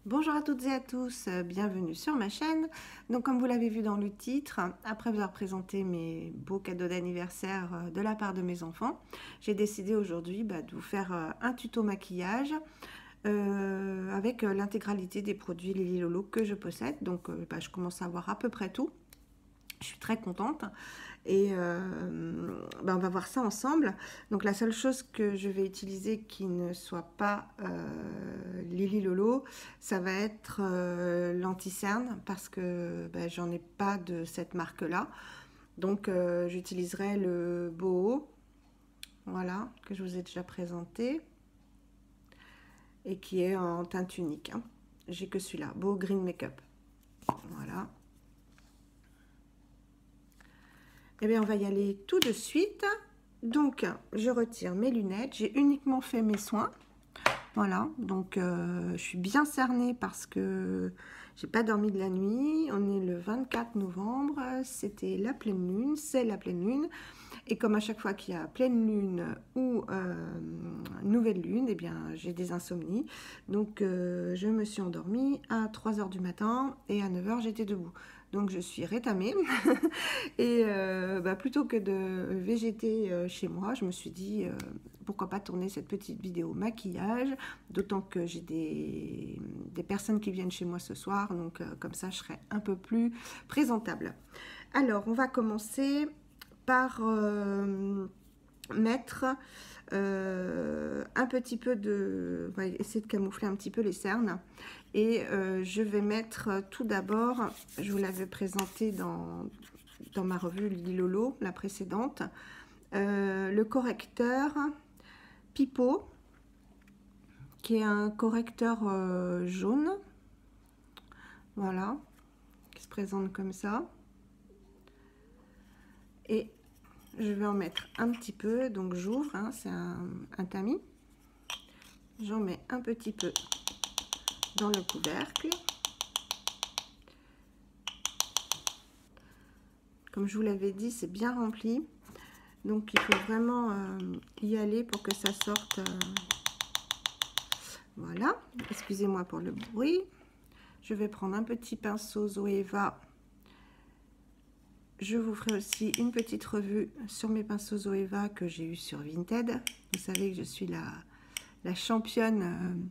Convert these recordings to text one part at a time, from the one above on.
Bonjour à toutes et à tous, bienvenue sur ma chaîne. Donc comme vous l'avez vu dans le titre, après avoir présenté mes beaux cadeaux d'anniversaire de la part de mes enfants, j'ai décidé aujourd'hui de vous faire un tuto maquillage avec l'intégralité des produits Lily Lolo que je possède. Donc je commence à avoir à peu près tout. Je suis très contente et on va voir ça ensemble. Donc la seule chose que je vais utiliser qui ne soit pas Lily Lolo, ça va être l'anti-cerne parce que j'en ai pas de cette marque là. Donc j'utiliserai le Boho, voilà, que je vous ai déjà présenté et qui est en teinte unique, hein. J'ai que celui-là, Boho Green Makeup, voilà. Eh bien, on va y aller tout de suite. Donc, je retire mes lunettes. J'ai uniquement fait mes soins. Voilà, donc je suis bien cernée parce que j'ai pas dormi de la nuit. On est le 24 novembre. C'était la pleine lune, c'est la pleine lune. Et comme à chaque fois qu'il y a pleine lune ou nouvelle lune, eh bien j'ai des insomnies. Donc je me suis endormie à 3 h du matin et à 9 h j'étais debout. Donc je suis rétamée et plutôt que de végéter chez moi, je me suis dit pourquoi pas tourner cette petite vidéo maquillage, d'autant que j'ai des personnes qui viennent chez moi ce soir, donc comme ça je serai un peu plus présentable. Alors on va commencer par mettre un petit peu de... On va essayer de camoufler un petit peu les cernes. Et je vais mettre tout d'abord, je vous l'avais présenté dans ma revue Lily Lolo, la précédente, le correcteur Pipo, qui est un correcteur jaune. Voilà, qui se présente comme ça. Et je vais en mettre un petit peu, donc j'ouvre, hein, c'est un tamis. J'en mets un petit peu dans le couvercle. Comme je vous l'avais dit, c'est bien rempli. Donc il faut vraiment y aller pour que ça sorte. Voilà, excusez-moi pour le bruit. Je vais prendre un petit pinceau Zoeva. Je vous ferai aussi une petite revue sur mes pinceaux Zoeva que j'ai eu sur Vinted. Vous savez que je suis la championne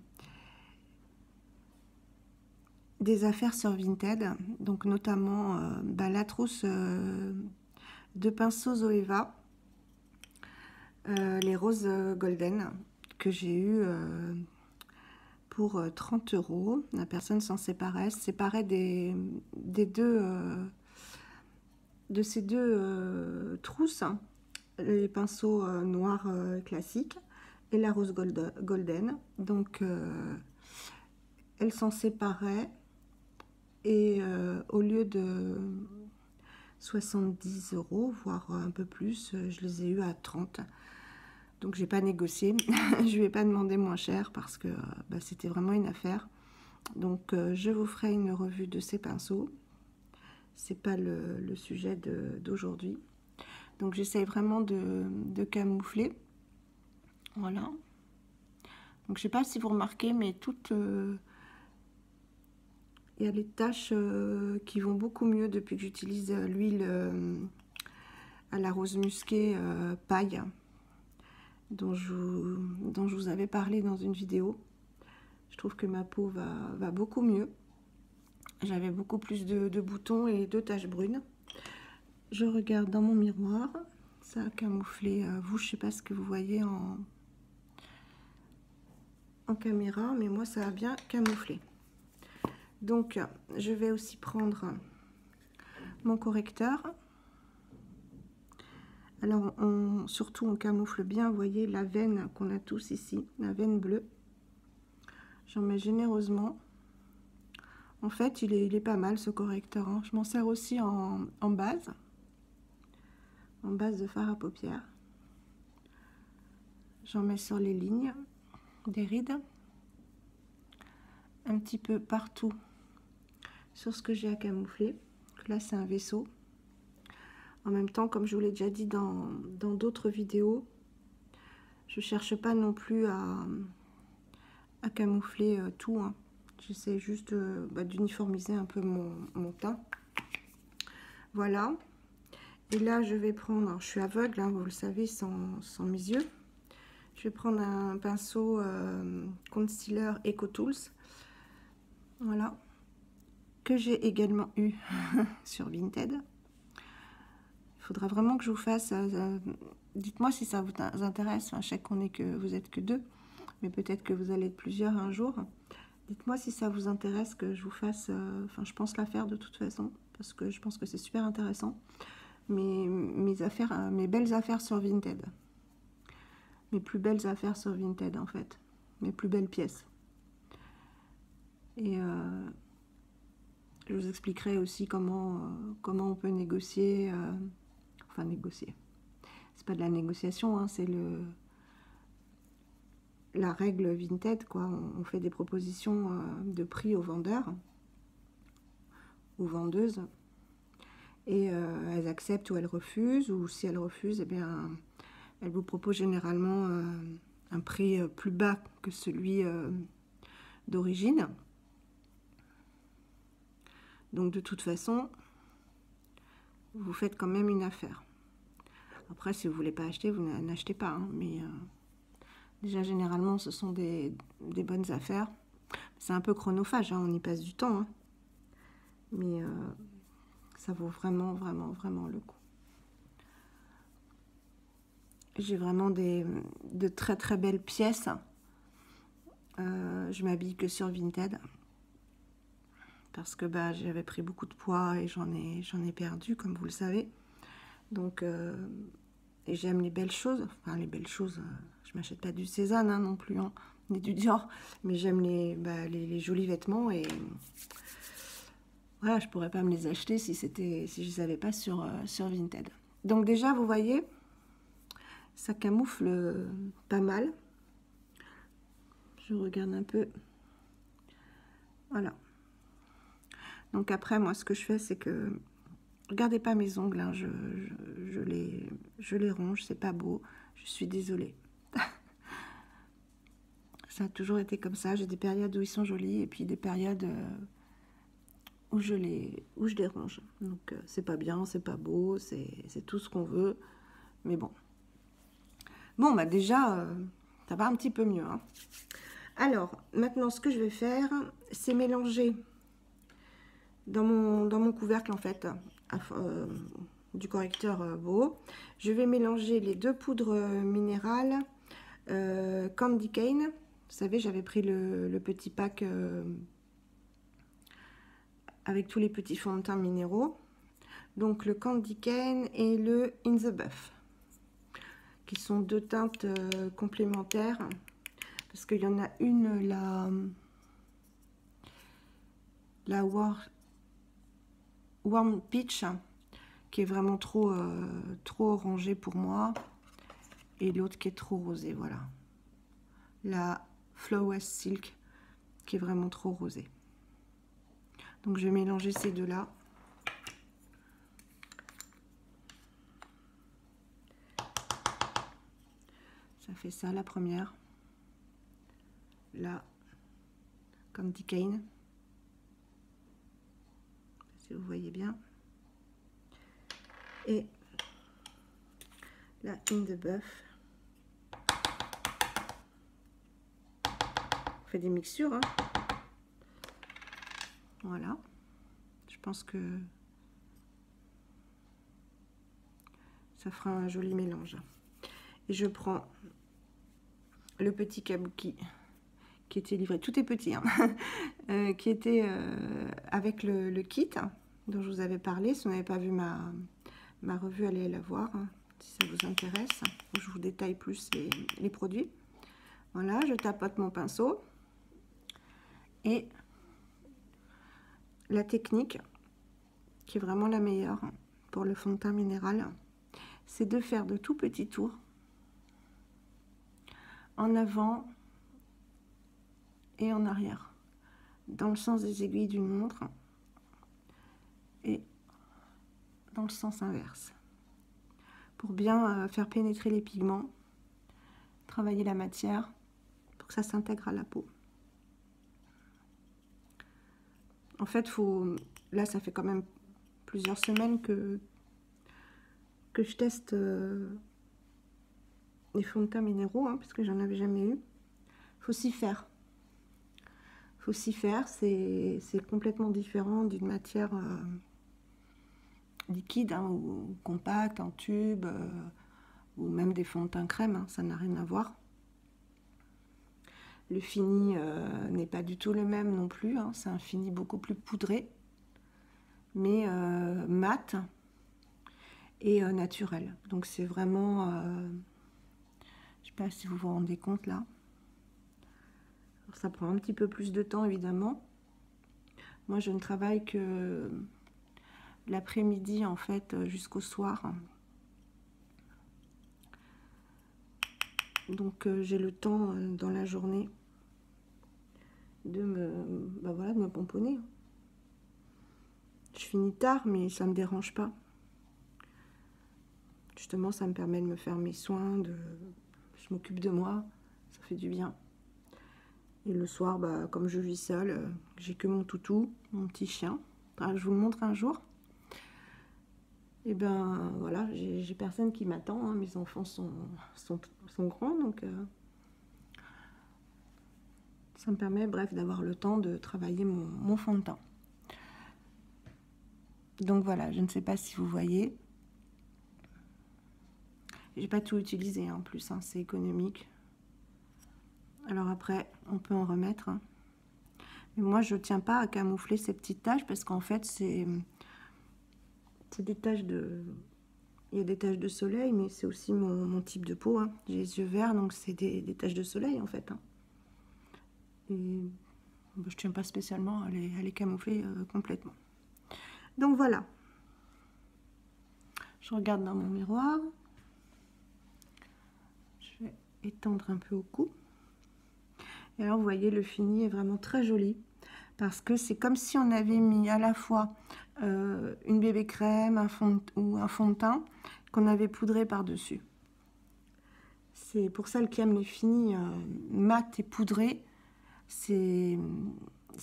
des affaires sur Vinted, donc notamment la trousse de pinceaux Zoeva, les roses golden que j'ai eu pour 30 €. La personne s'en séparait, de ces deux trousses, hein, les pinceaux noirs classiques et la rose golden. Donc elle s'en séparait. Et au lieu de 70 €, voire un peu plus, je les ai eu à 30. Donc j'ai pas négocié. Je lui ai pas demandé moins cher parce que c'était vraiment une affaire. Donc je vous ferai une revue de ces pinceaux. C'est pas le sujet d'aujourd'hui. Donc j'essaye vraiment de camoufler. Voilà. Donc je sais pas si vous remarquez, mais toutes... il y a les taches qui vont beaucoup mieux depuis que j'utilise l'huile à la rose musquée paille dont je vous avais parlé dans une vidéo. Je trouve que ma peau va beaucoup mieux. J'avais beaucoup plus de boutons et de taches brunes. Je regarde dans mon miroir. Ça a camouflé. Vous, je sais pas ce que vous voyez en caméra, mais moi, ça a bien camouflé. Donc, je vais aussi prendre mon correcteur. Alors, surtout, on camoufle bien, vous voyez, la veine qu'on a tous ici, la veine bleue. J'en mets généreusement. En fait, il est pas mal, ce correcteur, hein. Je m'en sers aussi en base de fard à paupières. J'en mets sur les lignes des rides, un petit peu partout sur ce que j'ai à camoufler. Là, c'est un vaisseau. En même temps, comme je vous l'ai déjà dit dans d'autres vidéos, je cherche pas non plus à camoufler tout, hein. J'essaie juste d'uniformiser un peu mon teint. Voilà. Et là, je vais prendre, alors je suis aveugle, hein, vous le savez, sans mes yeux. Je vais prendre un pinceau concealer Eco Tools. Voilà. Que j'ai également eu sur Vinted. Il faudra vraiment que je vous fasse... dites-moi si ça vous intéresse. Enfin, je sais qu'on est que vous êtes que 2, mais peut-être que vous allez être plusieurs un jour. Dites-moi si ça vous intéresse que je vous fasse... Enfin, je pense la faire de toute façon, parce que je pense que c'est super intéressant. Mes affaires, mes belles affaires sur Vinted. Mes plus belles affaires sur Vinted, en fait. Mes plus belles pièces. Et je vous expliquerai aussi comment on peut négocier. Enfin, négocier. C'est pas de la négociation, hein, c'est la règle Vinted, quoi. On fait des propositions de prix aux vendeurs, aux vendeuses. Et elles acceptent ou elles refusent. Ou si elles refusent, eh bien, elles vous proposent généralement un prix plus bas que celui d'origine. Donc de toute façon, vous faites quand même une affaire. Après, si vous ne voulez pas acheter, vous n'achetez pas. Hein, mais déjà, généralement, ce sont des bonnes affaires. C'est un peu chronophage, hein, on y passe du temps. Hein, mais ça vaut vraiment, vraiment, vraiment le coup. J'ai vraiment de très, très belles pièces. Je m'habille que sur Vinted. Parce que j'avais pris beaucoup de poids et j'en ai perdu, comme vous le savez. Donc, et j'aime les belles choses. Enfin, les belles choses, je m'achète pas du Cézanne hein, non plus, hein, ni du Dior. Mais j'aime les jolis vêtements et voilà, je pourrais pas me les acheter si je les avais pas sur Vinted. Donc déjà, vous voyez, ça camoufle pas mal. Je regarde un peu. Voilà. Donc après, moi, ce que je fais, c'est que... Regardez pas mes ongles, hein, je les ronge, c'est pas beau. Je suis désolée. Ça a toujours été comme ça. J'ai des périodes où ils sont jolis et puis des périodes où je les ronge. Donc c'est pas bien, c'est pas beau, c'est tout ce qu'on veut. Mais bon. Bon, déjà, ça va un petit peu mieux. Hein. Alors, maintenant, ce que je vais faire, c'est mélanger dans mon couvercle, en fait, du correcteur Boho. Je vais mélanger les 2 poudres minérales Candy Cane. Vous savez, j'avais pris le petit pack avec tous les petits fonds de teint minéraux. Donc, le Candy Cane et le In the Buff, qui sont 2 teintes complémentaires. Parce qu'il y en a une, la Warm Peach, qui est vraiment trop orangée pour moi. Et l'autre qui est trop rosée, voilà. La Flawless Silk, qui est vraiment trop rosée. Donc, je vais mélanger ces deux-là. Ça fait ça, la première. La Candy Cane. Si vous voyez bien. Et la In the Buff. On fait des mixtures. Hein. Voilà. Je pense que ça fera un joli mélange. Et je prends le petit kabuki qui était livré. Tout est petit. Hein, qui était avec le kit dont je vous avais parlé. Si vous n'avez pas vu ma revue, allez la voir. Hein, si ça vous intéresse. Je vous détaille plus les produits. Voilà, je tapote mon pinceau. Et la technique, qui est vraiment la meilleure pour le fond de teint minéral, c'est de faire de tout petits tours en avant et en arrière, dans le sens des aiguilles d'une montre et dans le sens inverse, pour bien faire pénétrer les pigments, travailler la matière pour que ça s'intègre à la peau. En fait, là, ça fait quand même plusieurs semaines que je teste les fonds de teint minéraux, hein, parce que j'en avais jamais eu. Faut s'y faire. Faut s'y faire. C'est complètement différent d'une matière liquide, hein, ou compacte, en tube, ou même des fonds de teint crème. Hein, ça n'a rien à voir. Le fini n'est pas du tout le même non plus. Hein, c'est un fini beaucoup plus poudré, mais mat et naturel. Donc c'est vraiment... je sais pas si vous vous rendez compte là. Alors, ça prend un petit peu plus de temps évidemment. Moi je ne travaille que l'après-midi en fait jusqu'au soir. Donc j'ai le temps dans la journée de voilà, de me pomponner. Je finis tard mais ça me dérange pas. Justement ça me permet de me faire mes soins, je m'occupe de moi, ça fait du bien. Et le soir, bah, comme je vis seule, j'ai que mon toutou, mon petit chien. Enfin, je vous le montre un jour. Et ben voilà, j'ai personne qui m'attend. Hein. Mes enfants sont grands, donc ça me permet, bref, d'avoir le temps de travailler mon fond de teint. Donc voilà, je ne sais pas si vous voyez. J'ai pas tout utilisé en plus, hein, c'est économique. Alors après, on peut en remettre. Hein. Mais moi, je tiens pas à camoufler ces petites taches parce qu'en fait, c'est des taches de... Il y a des taches de soleil, mais c'est aussi mon type de peau. Hein. J'ai les yeux verts, donc c'est des taches de soleil en fait. Hein. Et je tiens pas spécialement à les camoufler complètement. Donc voilà. Je regarde dans mon miroir. Je vais étendre un peu au cou. Et alors, vous voyez, le fini est vraiment très joli. Parce que c'est comme si on avait mis à la fois une bébé crème, ou un fond de teint qu'on avait poudré par-dessus. C'est pour celles qui aiment les finis mat et poudrés, c'est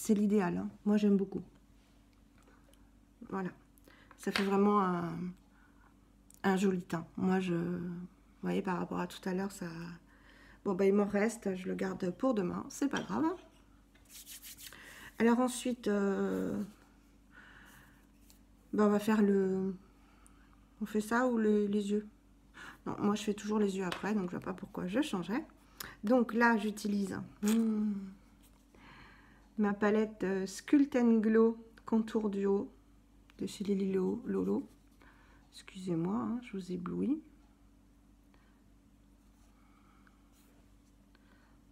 l'idéal. Hein. Moi, j'aime beaucoup. Voilà. Ça fait vraiment un joli teint. Moi, vous voyez, par rapport à tout à l'heure, ça... Bon, bah, il m'en reste. Je le garde pour demain. C'est pas grave. Alors ensuite, bah, on va faire le... On fait ça ou les yeux? Non, moi, je fais toujours les yeux après, donc je ne vois pas pourquoi je changerais. Donc là, j'utilise ma palette Sculpt & Glow Contour Duo de chez Lily Lolo. Excusez-moi, hein, je vous éblouis.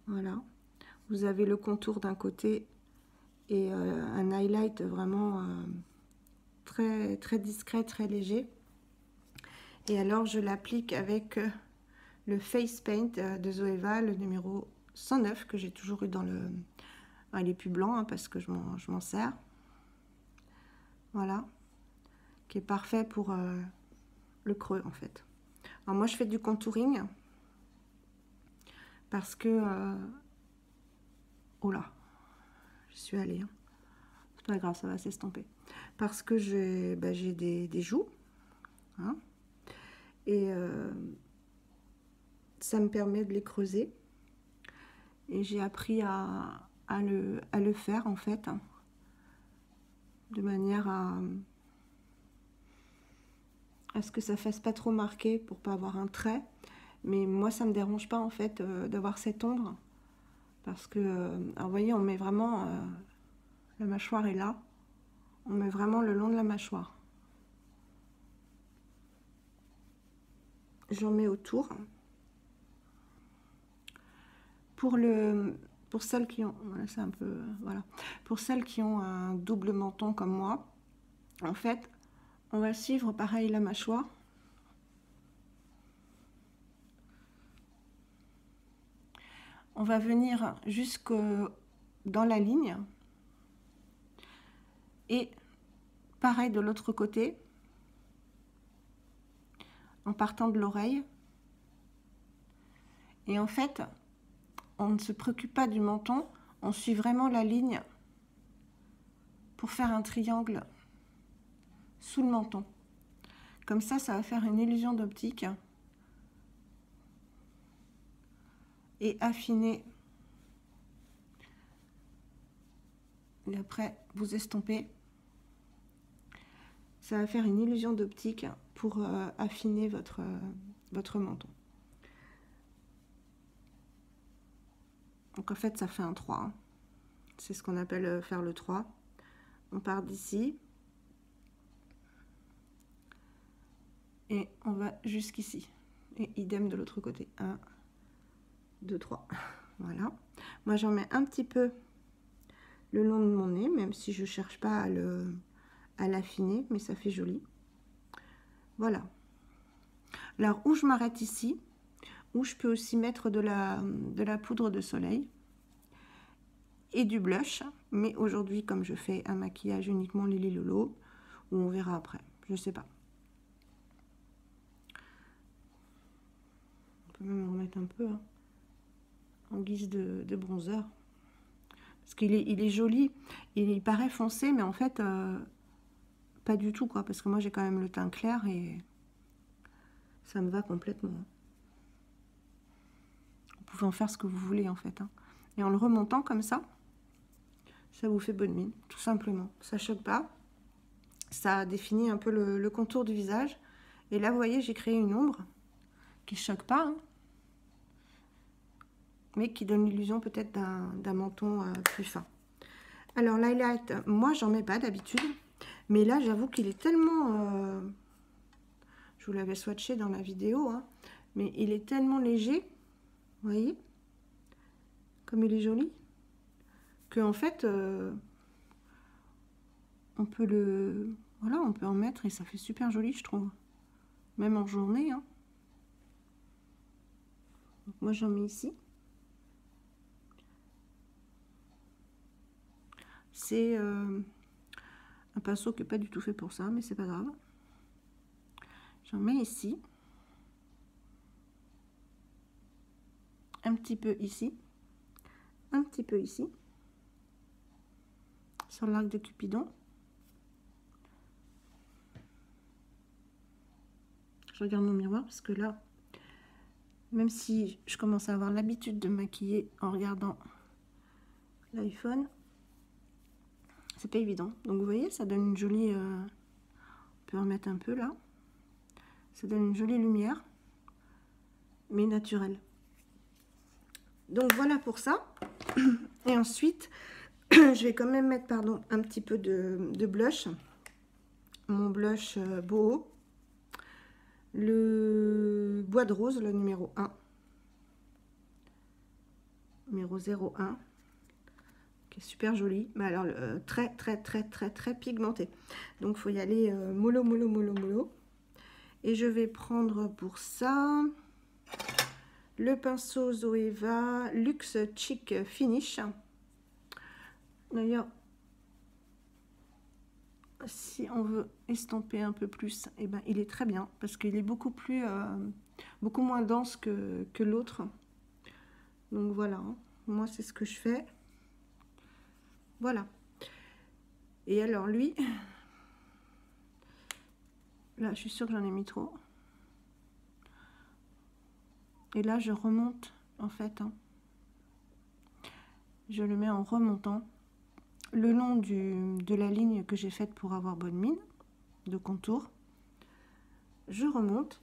Voilà. Vous avez le contour d'un côté et un highlight vraiment très, très discret, très léger. Et alors, je l'applique avec le Face Paint de Zoeva, le numéro 109, que j'ai toujours eu dans le... il est plus blanc, hein, parce que je m'en sers. Voilà. Qui est parfait pour le creux, en fait. Alors, moi, je fais du contouring. Parce que... oh là, je suis allée. Hein. C'est pas grave, ça va s'estomper. Parce que j'ai des joues. Hein. Et ça me permet de les creuser. Et j'ai appris à le faire, en fait. Hein, de manière à ce que ça fasse pas trop marqué pour pas avoir un trait. Mais moi, ça me dérange pas, en fait, d'avoir cette ombre. Parce que, alors, vous voyez, on met vraiment... la mâchoire est là. On met vraiment le long de la mâchoire. J'en mets autour. Pour celles qui ont... Voilà, c'est un peu... Voilà. Pour celles qui ont un double menton comme moi, en fait, on va suivre pareil la mâchoire. On va venir jusque dans la ligne. Et pareil de l'autre côté, en partant de l'oreille. Et en fait, on ne se préoccupe pas du menton, on suit vraiment la ligne pour faire un triangle sous le menton. Comme ça va faire une illusion d'optique et affiner. Et après, vous estompez. Ça va faire une illusion d'optique pour affiner votre menton. Donc en fait, ça fait un 3. Hein. C'est ce qu'on appelle faire le 3. On part d'ici. Et on va jusqu'ici. Et idem de l'autre côté. 1, 2, 3. Voilà. Moi, j'en mets un petit peu le long de mon nez, même si je ne cherche pas à l'affiner, mais ça fait joli. Voilà. Alors, où je m'arrête ici, où je peux aussi mettre de la poudre de soleil et du blush. Mais aujourd'hui, comme je fais un maquillage uniquement Lily Lolo, ou on verra après, je sais pas. On peut même en remettre un peu hein, en guise de bronzer. Parce qu'il est joli, il paraît foncé, mais en fait, pas du tout, quoi. Parce que moi, j'ai quand même le teint clair et ça me va complètement. Vous pouvez en faire ce que vous voulez, en fait. Hein. Et en le remontant comme ça vous fait bonne mine, tout simplement. Ça choque pas. Ça définit un peu le contour du visage. Et là, vous voyez, j'ai créé une ombre qui choque pas, hein, mais qui donne l'illusion peut-être d'un menton plus fin. Alors, l'highlight, moi, j'en mets pas d'habitude. Mais là, j'avoue qu'il est tellement... je vous l'avais swatché dans la vidéo, hein, mais il est tellement léger, vous voyez, comme il est joli, que en fait, on peut le... Voilà, on peut en mettre et ça fait super joli, je trouve. Même en journée. Hein. Donc, moi, j'en mets ici. C'est un pinceau qui n'est pas du tout fait pour ça, mais c'est pas grave. J'en mets ici. Un petit peu ici. Un petit peu ici. Sur l'arc de Cupidon. Je regarde mon miroir parce que là, même si je commence à avoir l'habitude de maquiller en regardant l'iPhone, c'est pas évident. Donc vous voyez, ça donne une jolie... on peut en mettre un peu là. Ça donne une jolie lumière, mais naturelle. Donc voilà pour ça. Et ensuite, je vais quand même mettre, pardon, un petit peu de blush. Mon blush Boho. Le bois de rose, le numéro 1. Numéro 01. Qui est super joli. Mais alors, très pigmenté. Donc, il faut y aller mollo, mollo, mollo, mollo. Et je vais prendre pour ça le pinceau Zoeva Luxe Chic Finish. D'ailleurs, si on veut estomper un peu plus, eh ben, il est très bien parce qu'il est beaucoup moins dense que l'autre. Donc voilà, hein. Moi c'est ce que je fais. Voilà. Et alors lui, là je suis sûre que j'en ai mis trop. Et là je remonte en fait. Hein. Je le mets en remontant le long de la ligne que j'ai faite pour avoir bonne mine de contour. Je remonte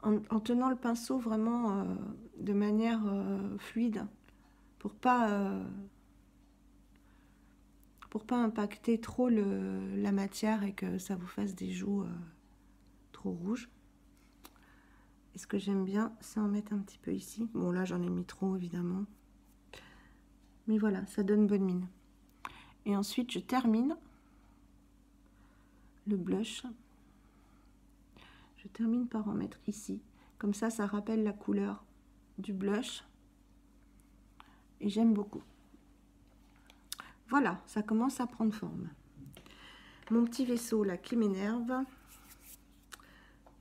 en tenant le pinceau vraiment de manière fluide pour pas impacter trop la matière et que ça vous fasse des joues trop rouges. Et ce que j'aime bien, c'est en mettre un petit peu ici. Bon, là, j'en ai mis trop, évidemment. Mais voilà, ça donne bonne mine. Et ensuite, je termine le blush. Je termine par en mettre ici. Comme ça rappelle la couleur du blush. Et j'aime beaucoup. Voilà, ça commence à prendre forme. Mon petit vaisseau, là, qui m'énerve.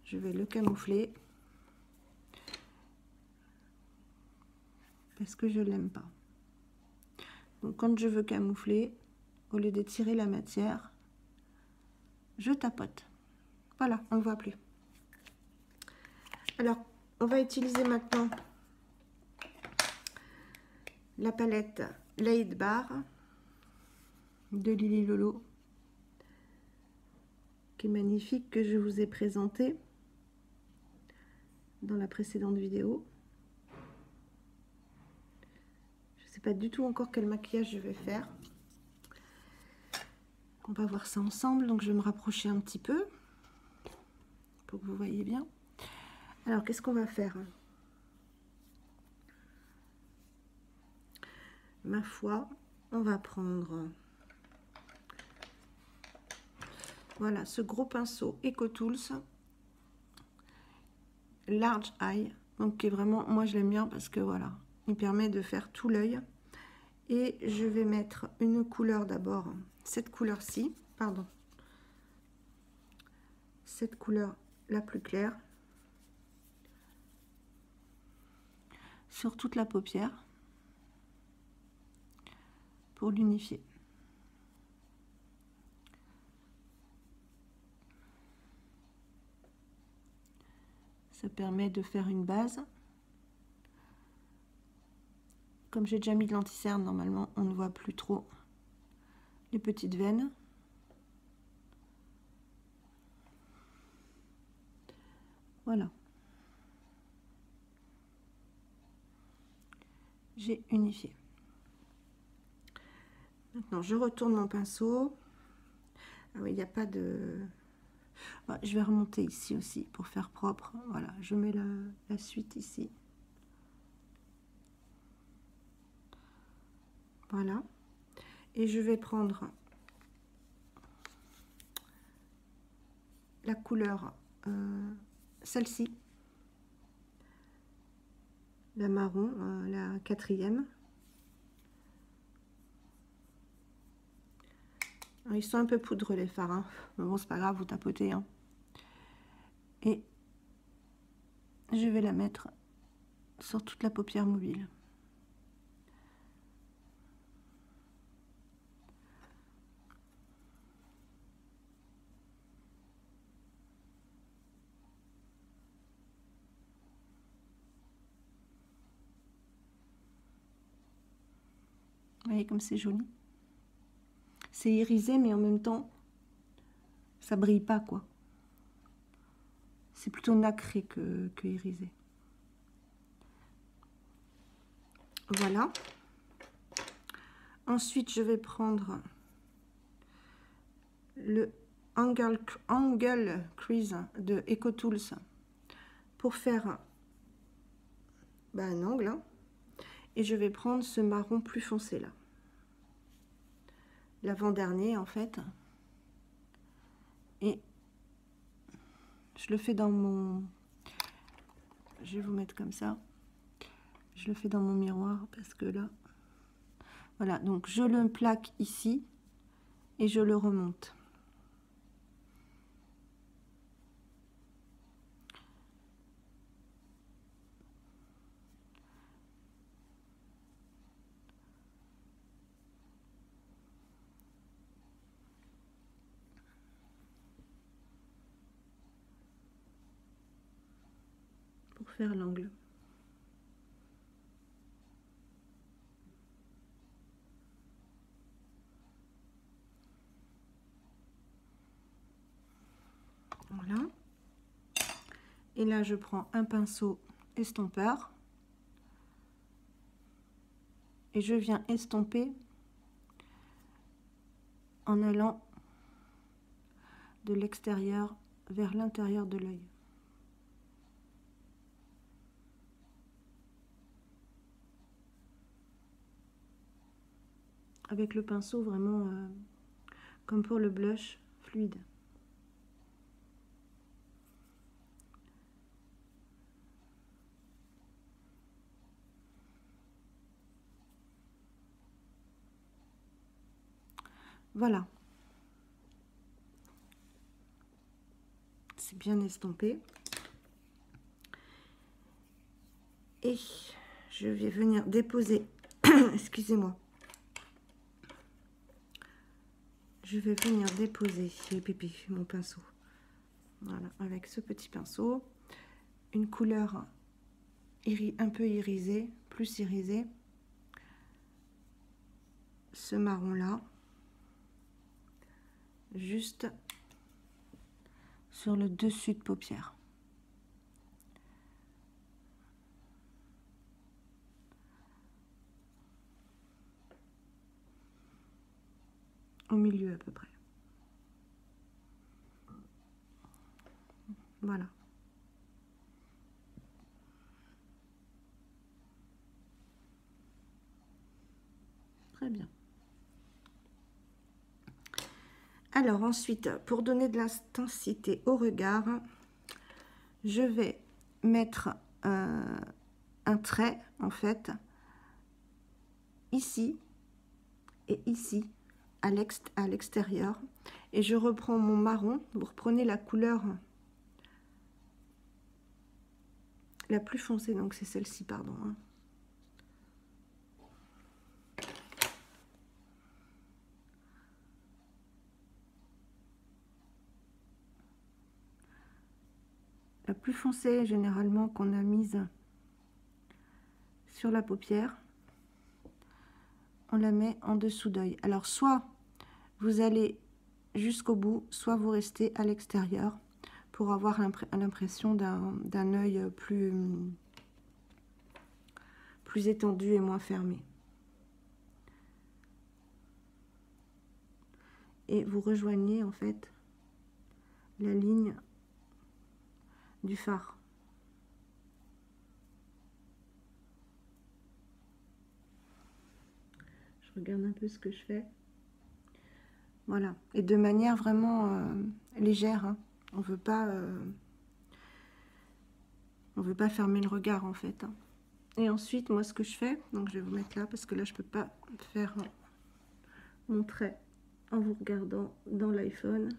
Je vais le camoufler. Parce que je l'aime pas. Donc quand je veux camoufler, au lieu d'étirer la matière, je tapote. Voilà, on ne le voit plus. Alors, on va utiliser maintenant la palette Laid Bar de Lily Lolo, qui est magnifique, que je vous ai présenté dans la précédente vidéo. Je ne sais pas du tout encore quel maquillage je vais faire. On va voir ça ensemble, donc je vais me rapprocher un petit peu pour que vous voyez bien. Alors, qu'est-ce qu'on va faire? Ma foi, on va prendre, voilà, ce gros pinceau EcoTools Large Eye, donc qui est vraiment, moi je l'aime bien parce que voilà, il permet de faire tout l'œil. Et je vais mettre une couleur d'abord, cette couleur-ci, pardon, cette couleur la plus claire sur toute la paupière pour l'unifier. Ça permet de faire une base. Comme j'ai déjà mis de l'anti-cerne, normalement on ne voit plus trop les petites veines. Voilà. J'ai unifié. Maintenant je retourne mon pinceau. Ah oui, il n'y a pas de... Ah, je vais remonter ici aussi pour faire propre. Voilà, je mets la suite ici. Voilà. Et je vais prendre la couleur, celle-ci, la marron, la 4e. Alors, ils sont un peu poudreux les fards, hein. Mais bon, c'est pas grave, vous tapotez, hein. Et je vais la mettre sur toute la paupière mobile. Vous voyez comme c'est joli. C'est irisé, mais en même temps, ça brille pas, quoi. C'est plutôt nacré que irisé. Voilà. Ensuite, je vais prendre le Angle Crease de EcoTools pour faire un angle, hein. Et je vais prendre ce marron plus foncé là, l'avant-dernier en fait, et je le fais dans mon, je vais vous mettre comme ça, je le fais dans mon miroir parce que là, voilà, donc je le plaque ici et je le remonte. Pour faire l'angle. Voilà. Et là, je prends un pinceau estompeur et je viens estomper en allant de l'extérieur vers l'intérieur de l'œil. Avec le pinceau vraiment comme pour le blush, fluide. Voilà. C'est bien estompé. Et je vais venir déposer, excusez-moi, je vais venir déposer mon pinceau. Voilà, avec ce petit pinceau, une couleur un peu irisée, plus irisée, ce marron là, juste sur le dessus de paupière. Au milieu à peu près. Voilà. Très bien. Alors ensuite, pour donner de l'intensité au regard, je vais mettre un trait en fait ici et ici à l'extérieur, et je reprends mon marron. Vous reprenez la couleur la plus foncée, donc c'est celle-ci, pardon, hein. La plus foncée généralement qu'on a mise sur la paupière, on la met en dessous d'œil. Alors soit vous allez jusqu'au bout, soit vous restez à l'extérieur pour avoir l'impression d'un œil plus étendu et moins fermé. Et vous rejoignez en fait la ligne du fard. Je regarde un peu ce que je fais. Voilà, et de manière vraiment légère, hein. On veut pas fermer le regard en fait, hein. Et ensuite, moi ce que je fais, donc je vais vous mettre là parce que là je peux pas faire mon trait en vous regardant dans l'iPhone.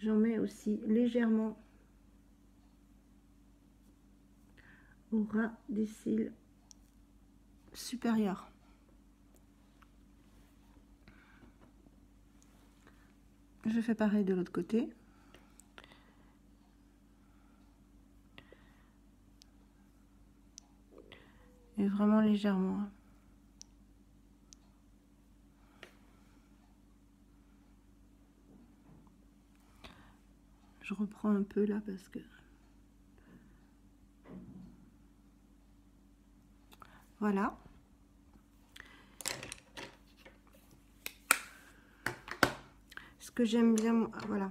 J'en mets aussi légèrement au ras des cils supérieurs. Je fais pareil de l'autre côté. Et vraiment légèrement. Je reprends un peu là parce que... Voilà. Ce que j'aime bien, voilà.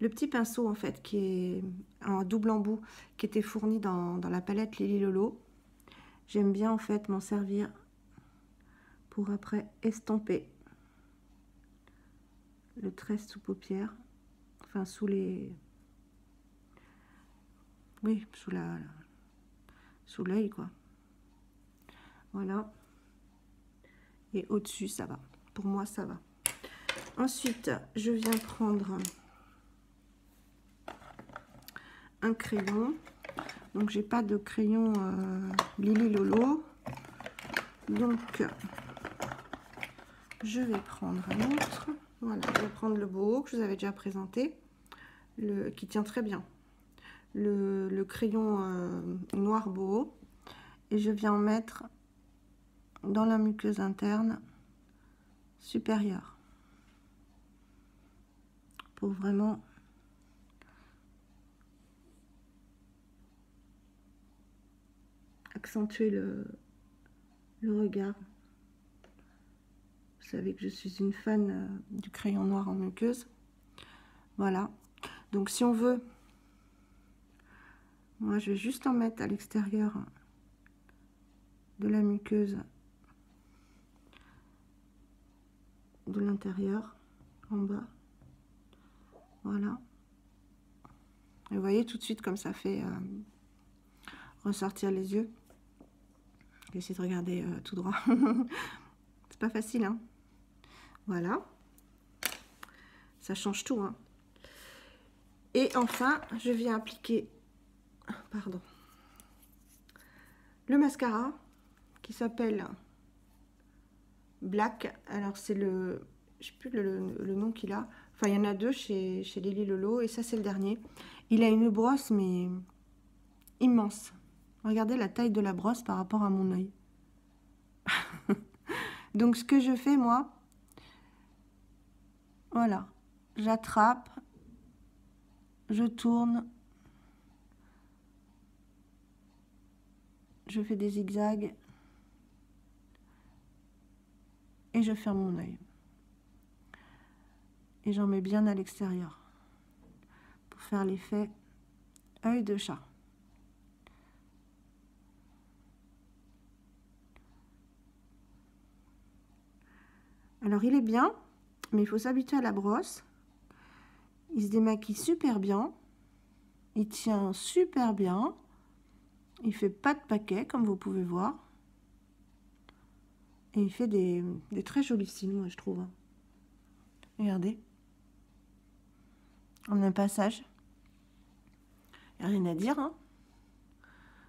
Le petit pinceau en fait qui est en double embout, qui était fourni dans la palette Lily Lolo. J'aime bien en fait m'en servir pour après estamper le trait sous paupière, enfin sous les, oui, sous l'œil quoi. Voilà. Et au-dessus ça va. Pour moi ça va. Ensuite je viens prendre un crayon. Donc j'ai pas de crayon Lily Lolo, donc je vais prendre un autre. Voilà, je vais prendre le boho que je vous avais déjà présenté, qui tient très bien, le crayon noir boho, et je viens en mettre dans la muqueuse interne supérieure pour vraiment accentuer le regard. Vous savez que je suis une fan du crayon noir en muqueuse. Voilà. Donc si on veut, moi je vais juste en mettre à l'extérieur de la muqueuse de l'intérieur, en bas. Voilà. Et vous voyez tout de suite comme ça fait ressortir les yeux. Je vais essayer de regarder tout droit. C'est pas facile, hein. Voilà. Ça change tout, hein. Et enfin, je viens appliquer, pardon, le mascara qui s'appelle Black. Alors c'est le je sais plus le nom qu'il a. Enfin, il y en a deux chez Lily Lolo et ça, c'est le dernier. Il a une brosse, mais immense. Regardez la taille de la brosse par rapport à mon œil. Donc, ce que je fais, moi, voilà, j'attrape, je tourne, je fais des zigzags et je ferme mon œil. Et j'en mets bien à l'extérieur pour faire l'effet œil de chat. Alors, il est bien, mais il faut s'habituer à la brosse. Il se démaquille super bien. Il tient super bien. Il fait pas de paquet, comme vous pouvez voir. Et il fait des très jolis cils, moi, je trouve. Regardez. En un passage. Il n'y a rien à dire, hein.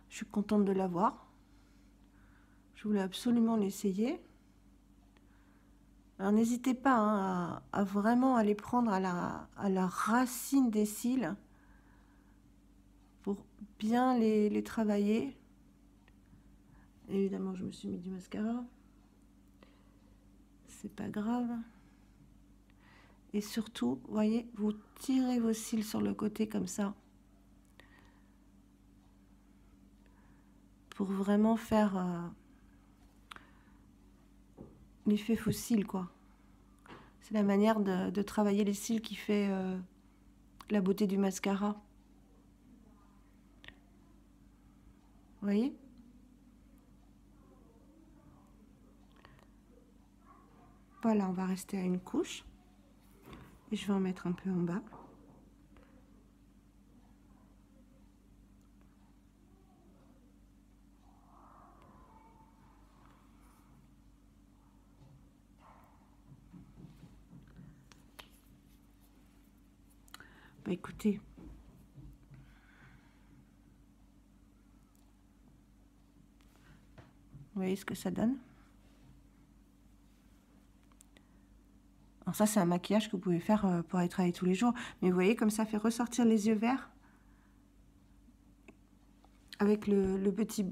Je suis contente de l'avoir. Je voulais absolument l'essayer. Alors, n'hésitez pas hein, à vraiment aller prendre à la racine des cils pour bien les travailler. Évidemment, je me suis mis du mascara. C'est pas grave. Et surtout, vous voyez, vous tirez vos cils sur le côté comme ça. Pour vraiment faire l'effet faux cils, quoi. C'est la manière de travailler les cils qui fait la beauté du mascara. Vous voyez? Voilà, on va rester à une couche. Et je vais en mettre un peu en bas. Bah écoutez, vous voyez ce que ça donne? Alors ça, c'est un maquillage que vous pouvez faire pour aller travailler tous les jours. Mais vous voyez comme ça fait ressortir les yeux verts avec le petit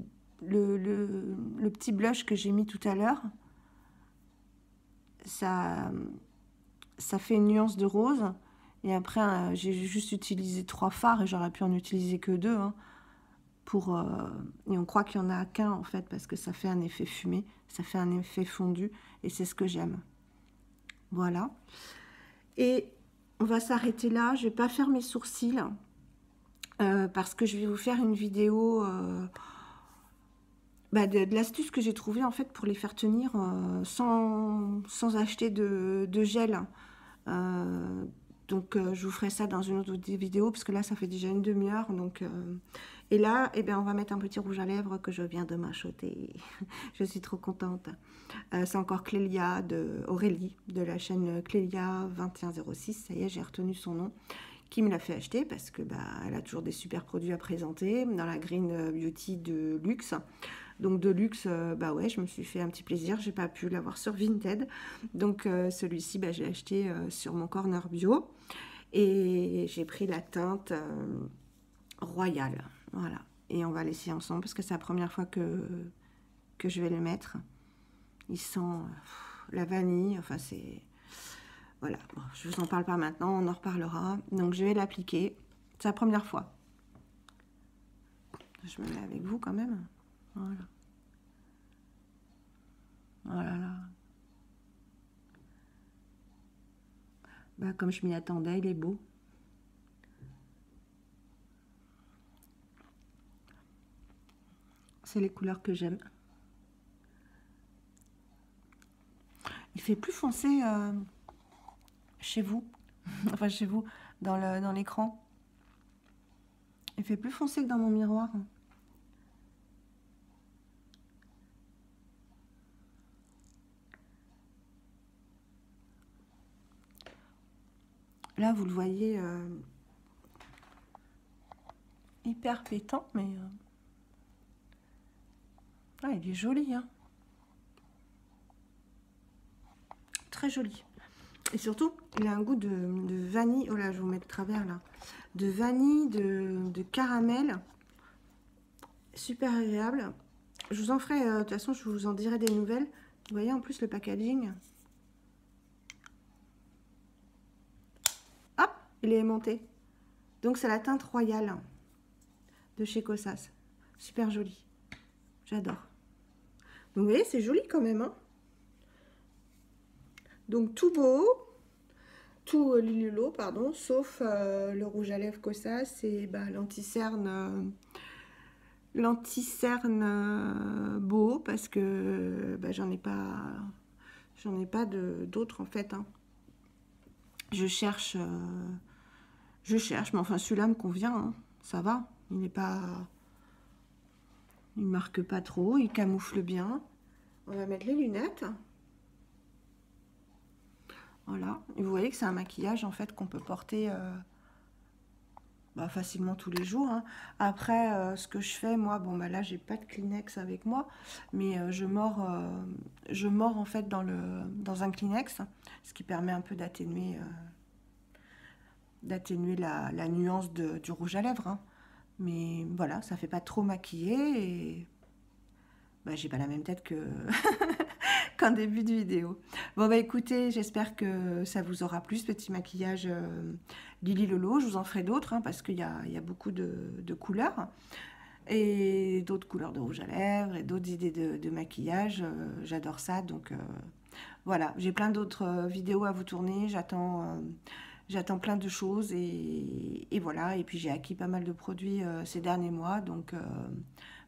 blush que j'ai mis tout à l'heure. Ça fait une nuance de rose. Et après, j'ai juste utilisé 3 fards et j'aurais pu en utiliser que 2. Hein, et on croit qu'il n'y en a qu'un en fait parce que ça fait un effet fumé, ça fait un effet fondu et c'est ce que j'aime. Voilà. Et on va s'arrêter là. Je ne vais pas faire mes sourcils parce que je vais vous faire une vidéo de l'astuce que j'ai trouvée en fait pour les faire tenir sans acheter de gel. Donc je vous ferai ça dans une autre vidéo parce que là ça fait déjà une demi-heure. Et là eh bien, on va mettre un petit rouge à lèvres que je viens de m'acheter. Je suis trop contente. C'est encore Clélia Aurélie de la chaîne Clélia 2106. Ça y est, j'ai retenu son nom, qui me l'a fait acheter parce que elle a toujours des super produits à présenter dans la Green Beauty de luxe. Donc de luxe, ouais, je me suis fait un petit plaisir. J'ai pas pu l'avoir sur Vinted. Donc celui-ci, j'ai acheté sur mon corner bio. Et j'ai pris la teinte royale. Voilà. Et on va l'essayer ensemble parce que c'est la première fois que je vais le mettre. Il sent la vanille. Enfin, c'est... Voilà. Bon, je vous en parle pas maintenant. On en reparlera. Donc je vais l'appliquer. C'est la première fois. Je me mets avec vous quand même. Voilà. Oh là là. Comme je m'y attendais, il est beau. C'est les couleurs que j'aime. Il fait plus foncé chez vous. Enfin, chez vous, dans l'écran. Il fait plus foncé que dans mon miroir. Là, vous le voyez hyper pétant, mais il est joli, hein. Très joli. Et surtout, il a un goût de vanille. Oh là, je vous mets de travers là. De vanille, de caramel. Super agréable. Je vous en ferai, de toute façon, je vous en dirai des nouvelles. Vous voyez en plus le packaging. Hop, il est aimanté. Donc c'est la teinte royale de chez Kosas. Super joli. J'adore. Donc vous voyez, c'est joli quand même. Hein, donc tout beau. Tout Lily Lolo, pardon, sauf le rouge à lèvres Kosas et bah, l'anti-cerne beau parce que bah, j'en ai pas d'autres en fait. Hein. Je cherche, mais enfin celui-là me convient, hein, ça va. Il marque pas trop, il camoufle bien. On va mettre les lunettes. Voilà, et vous voyez que c'est un maquillage en fait qu'on peut porter bah, facilement tous les jours. Hein. Après, ce que je fais, moi, bon bah là j'ai pas de Kleenex avec moi, mais je mords en fait dans un Kleenex, ce qui permet un peu d'atténuer la nuance du rouge à lèvres. Hein. Mais voilà, ça fait pas trop maquiller et bah, j'ai pas la même tête que qu'en début de vidéo. Bon bah écoutez, j'espère que ça vous aura plu ce petit maquillage Lily Lolo. Je vous en ferai d'autres hein, parce qu'il y a beaucoup de couleurs et d'autres couleurs de rouge à lèvres et d'autres idées de maquillage. J'adore ça, donc voilà, j'ai plein d'autres vidéos à vous tourner. J'attends plein de choses et voilà. Et puis j'ai acquis pas mal de produits ces derniers mois, donc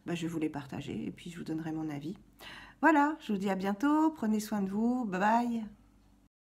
bah, je vais vous les partager et puis je vous donnerai mon avis. Voilà, je vous dis à bientôt, prenez soin de vous, bye bye.